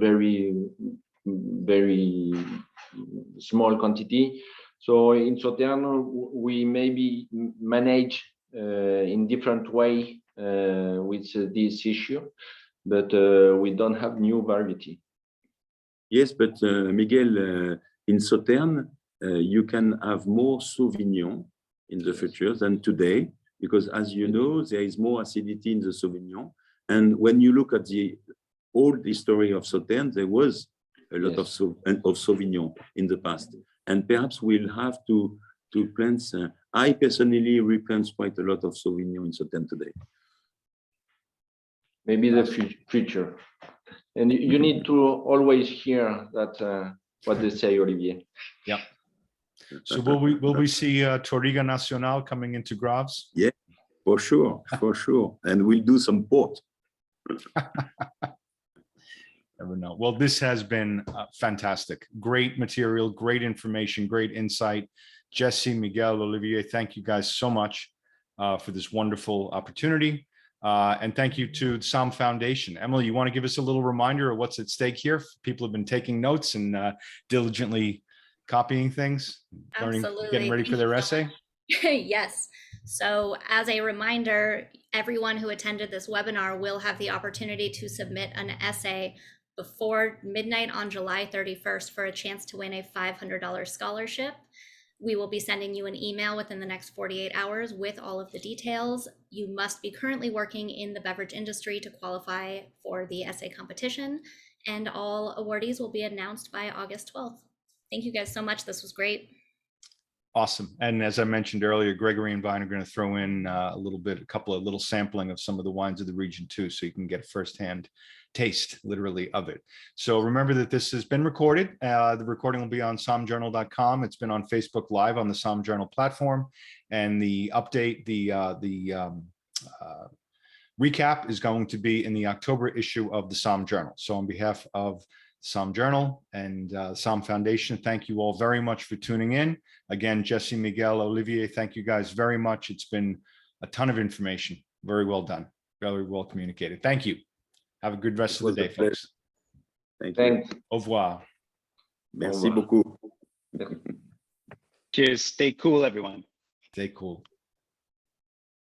very small quantity. So in Sauternes, we maybe manage in different way with this issue, but we don't have new variety. Yes, but Miguel, in Sauternes, you can have more Sauvignon in the future than today, because as you know, there is more acidity in the Sauvignon. And when you look at the old history of Sauternes, there was a lot of Sauvignon in the past. And perhaps we'll have to plant. I personally replant quite a lot of Sauvignon in Sauternes today. Maybe the future. And you need to always hear that what they say, Olivier. Yeah. So will we see Touriga Nacional coming into Graves? Yeah, for sure, for sure. And we'll do some port. Never know. Well, this has been fantastic. Great material, great information, great insight. Jesse, Miguel, Olivier, thank you guys so much for this wonderful opportunity. And thank you to the SommFoundation. Emily, you want to give us a little reminder of what's at stake here? People have been taking notes and diligently copying things, learning, getting ready for their essay. Yes. So as a reminder, everyone who attended this webinar will have the opportunity to submit an essay before midnight on July 31st for a chance to win a $500 scholarship. We will be sending you an email within the next 48 hours with all of the details. You must be currently working in the beverage industry to qualify for the essay competition, and all awardees will be announced by August 12th. Thank you guys so much. This was great. Awesome. And as I mentioned earlier, Gregory and Vine are going to throw in a couple of little sampling of some of the wines of the region too, so you can get a firsthand taste, literally, of it. So remember that this has been recorded. The recording will be on SommJournal.com. It's been on Facebook Live on the SOMM Journal platform, and the update, the recap is going to be in the October issue of the SOMM Journal. So on behalf of SOMM Journal and SommFoundation, thank you all very much for tuning in. Again, Jesse, Miguel, Olivier, thank you guys very much. It's been a ton of information. Very well done. Very well communicated. Thank you. Have a good rest of the day, folks. Thank you. Au revoir. Merci beaucoup. Cheers. Stay cool, everyone. Stay cool.